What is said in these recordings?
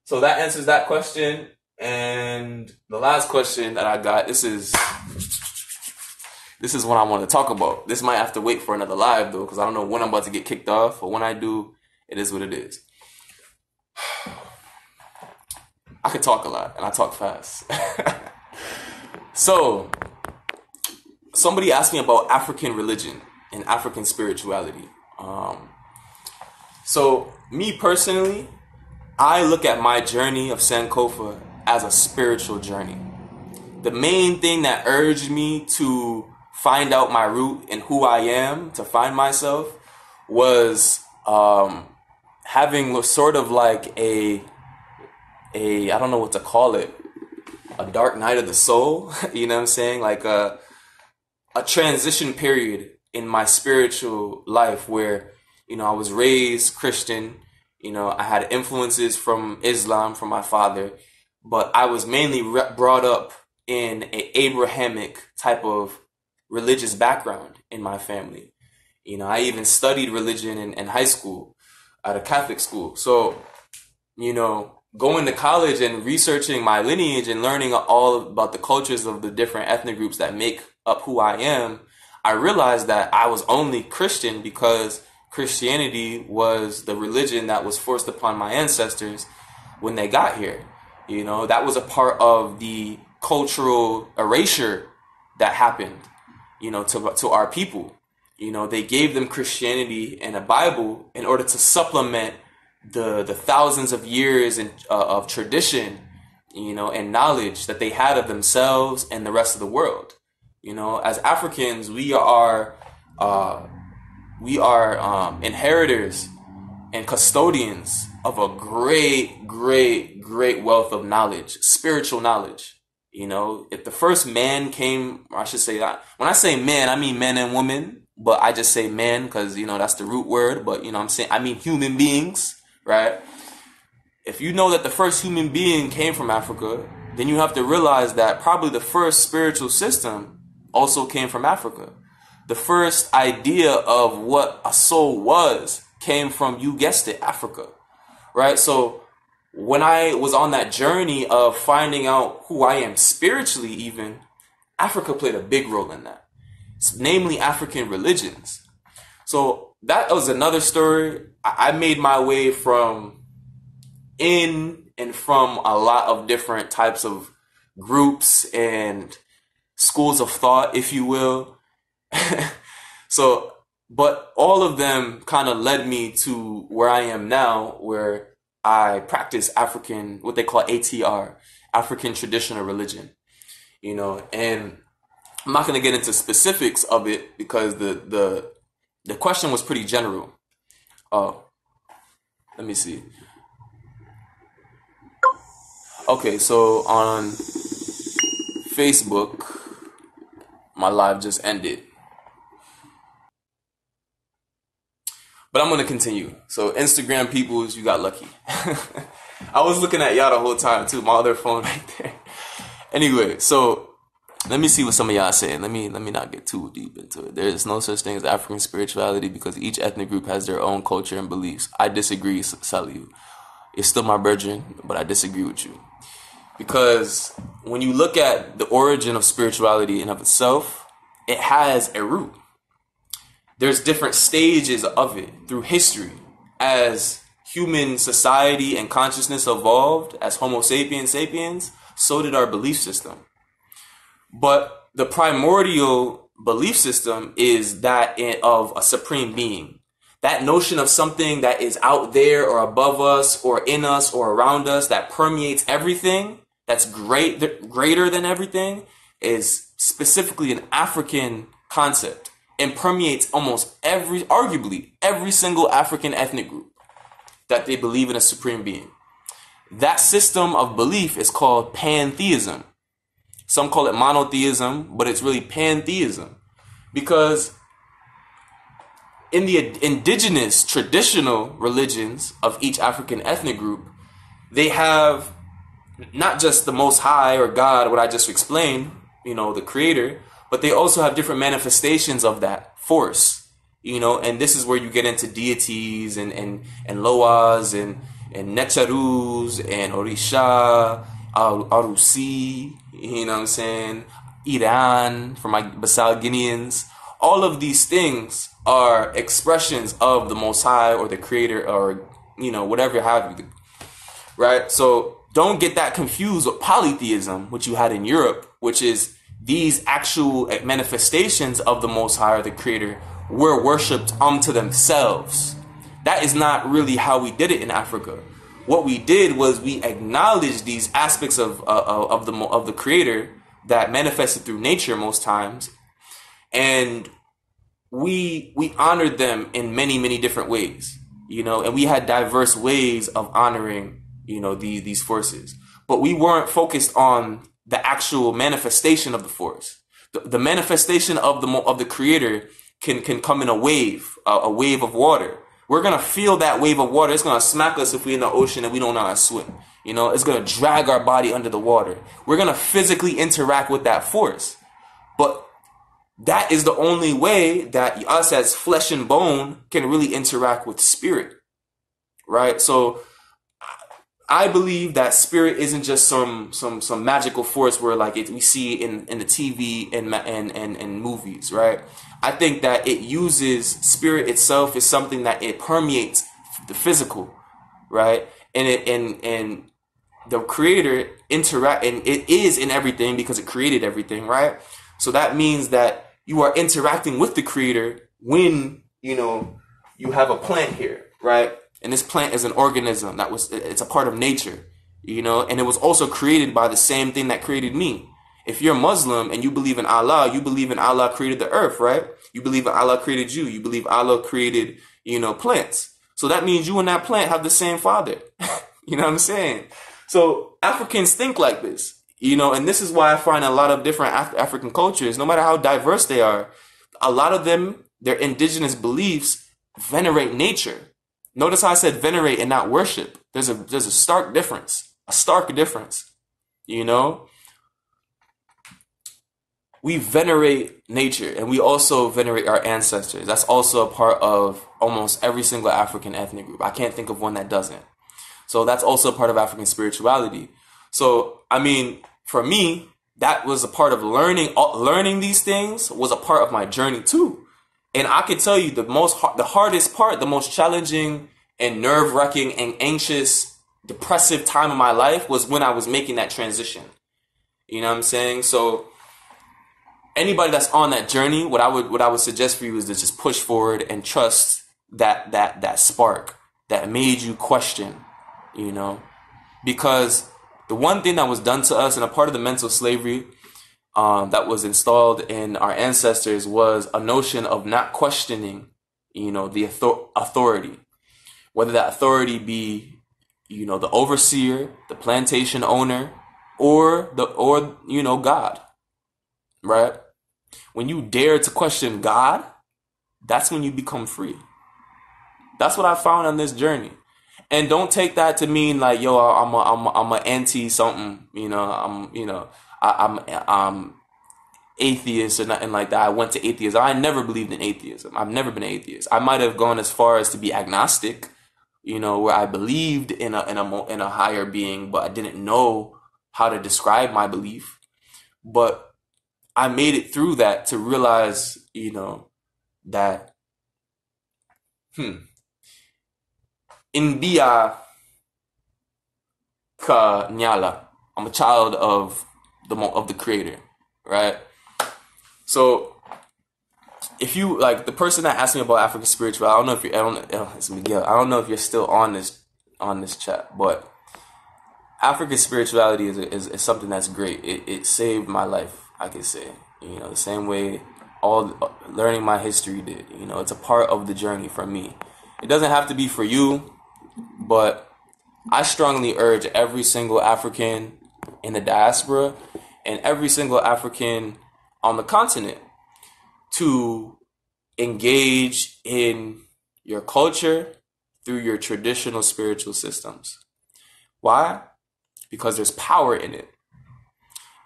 So that answers that question. And the last question that I got, this is what I want to talk about. This might have to wait for another live though, because I don't know when I'm about to get kicked off, but when I do, it is what it is. I could talk a lot and I talk fast. So somebody asked me about African religion and African spirituality. So me personally, I look at my journey of Sankofa as a spiritual journey. The main thing that urged me to find out my root and who I am, to find myself, was having sort of like a I don't know what to call it, a dark night of the soul. You know what I'm saying? Like a transition period in my spiritual life where, you know, I was raised Christian. You know, I had influences from Islam from my father, but I was mainly brought up in an Abrahamic type of religious background in my family. You know, I even studied religion in high school at a Catholic school. So, you know, going to college and researching my lineage and learning all about the cultures of the different ethnic groups that make up who I am, I realized that I was only Christian because Christianity was the religion that was forced upon my ancestors when they got here. You know, that was a part of the cultural erasure that happened, you know, to our people. You know, they gave them Christianity and a Bible in order to supplement the thousands of years of tradition, you know, and knowledge that they had of themselves and the rest of the world. You know, as Africans, we are inheritors and custodians of a great wealth of knowledge, spiritual knowledge. You know, if the first man came, or I should say that, when I say man, I mean men and women, but I just say man because, you know, that's the root word. But, you know, I mean human beings, right? If you know that the first human being came from Africa, then you have to realize that probably the first spiritual system also came from Africa. The first idea of what a soul was came from, you guessed it, Africa, right? So when I was on that journey of finding out who I am spiritually even, Africa played a big role in that, namely African religions. So that was another story. I made my way from a lot of different types of groups and schools of thought, if you will. So, but all of them kind of led me to where I am now, where I practice African, what they call ATR, African traditional religion, you know, and I'm not going to get into specifics of it because the question was pretty general. Let me see. Okay, so on Facebook, my live just ended. But I'm going to continue. So Instagram peoples, you got lucky. I was looking at y'all the whole time too. My other phone right there. Anyway, so let me see what some of y'all saying. Let me not get too deep into it. There is no such thing as African spirituality because each ethnic group has their own culture and beliefs. I disagree, Saliu. It's still my virgin, but I disagree with you. Because when you look at the origin of spirituality in of itself, it has a root. There's different stages of it through history. As human society and consciousness evolved, as Homo sapiens sapiens, so did our belief system. But the primordial belief system is that of a supreme being. That notion of something that is out there or above us or in us or around us that permeates everything, that's greater than everything, is specifically an African concept and permeates arguably every single African ethnic group that they believe in a supreme being. That system of belief is called pantheism. Some call it monotheism, but it's really pantheism. Because in the indigenous traditional religions of each African ethnic group, they have not just the Most High or God, what I just explained, you know, the creator, but they also have different manifestations of that force, you know, and this is where you get into deities and loas and, and Necharus and Orisha, Arusi, you know what I'm saying? Iran, for my Basal Guineans. All of these things are expressions of the Most High or the Creator, or, you know, whatever have you, right? So don't get that confused with polytheism, which you had in Europe, which is these actual manifestations of the Most High or the Creator were worshipped unto themselves. That is not really how we did it in Africa. What we did was we acknowledged these aspects of the Creator that manifested through nature most times, and we honored them in many different ways, you know, and we had diverse ways of honoring, you know, these forces, but we weren't focused on the actual manifestation of the force. The manifestation of the Creator can come in a wave of water. We're gonna feel that wave of water. It's gonna smack us if we're in the ocean and we don't know how to swim. You know, it's gonna drag our body under the water. We're gonna physically interact with that force. But that is the only way that us as flesh and bone can really interact with spirit, right? So I believe that spirit isn't just some magical force where like we see in the TV and movies, right? I think that it uses spirit itself is something that it permeates the physical, right? And the Creator interact, and it is in everything because it created everything, right? So that means that you are interacting with the Creator when, you know, you have a plant here, right? And this plant is an organism it's a part of nature, you know, and it was also created by the same thing that created me. If you're Muslim and you believe in Allah, you believe in Allah created the earth, right? You believe in Allah created you. You believe Allah created, you know, plants. So that means you and that plant have the same father. You know what I'm saying? So Africans think like this, you know, and this is why I find a lot of different African cultures, no matter how diverse they are, a lot of them, their indigenous beliefs venerate nature. Notice how I said venerate and not worship. There's a stark difference, you know? We venerate nature, and we also venerate our ancestors. That's also a part of almost every single African ethnic group. I can't think of one that doesn't. So that's also a part of African spirituality. So, I mean, for me, that was a part of learning these things was a part of my journey too. And I can tell you the hardest part, the most challenging and nerve-wracking and anxious, depressive time of my life was when I was making that transition. You know what I'm saying? So anybody that's on that journey, what I would suggest for you is to just push forward and trust that spark that made you question, you know, because the one thing that was done to us and a part of the mental slavery that was installed in our ancestors was a notion of not questioning, you know, the authority, whether that authority be, you know, the overseer, the plantation owner, or you know, God, right? When you dare to question God, that's when you become free. That's what I found on this journey. And don't take that to mean like, yo, I'm a anti something, you know, I'm atheist or nothing like that. I went to atheism. I never believed in atheism. I've never been an atheist. I might have gone as far as to be agnostic, you know, where I believed in a higher being, but I didn't know how to describe my belief. But I made it through that to realize, you know, that India ka nyala. I'm a child of the Creator, right? So if you like the person that asked me about African spirituality, it's Miguel. I don't know if you're still on this chat, but African spirituality is something that's great. It saved my life, I could say. You know, the same way learning my history did. You know, it's a part of the journey for me. It doesn't have to be for you, but I strongly urge every single African in the diaspora and every single African on the continent to engage in your culture through your traditional spiritual systems. Why? Because there's power in it.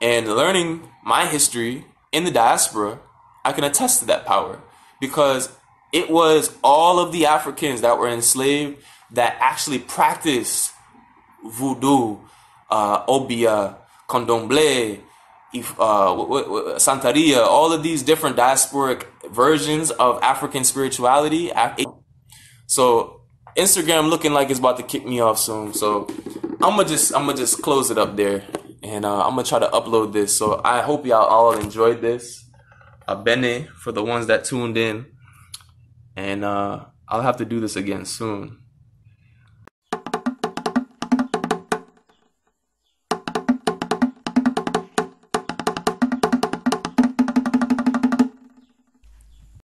And learning my history in the diaspora, I can attest to that power because it was all of the Africans that were enslaved that actually practice voodoo, obia, candomblé, Santeria, all of these different diasporic versions of African spirituality. So Instagram looking like it's about to kick me off soon. So I'ma just close it up there, and I'm gonna try to upload this. So I hope y'all all enjoyed this. Bene for the ones that tuned in, and I'll have to do this again soon.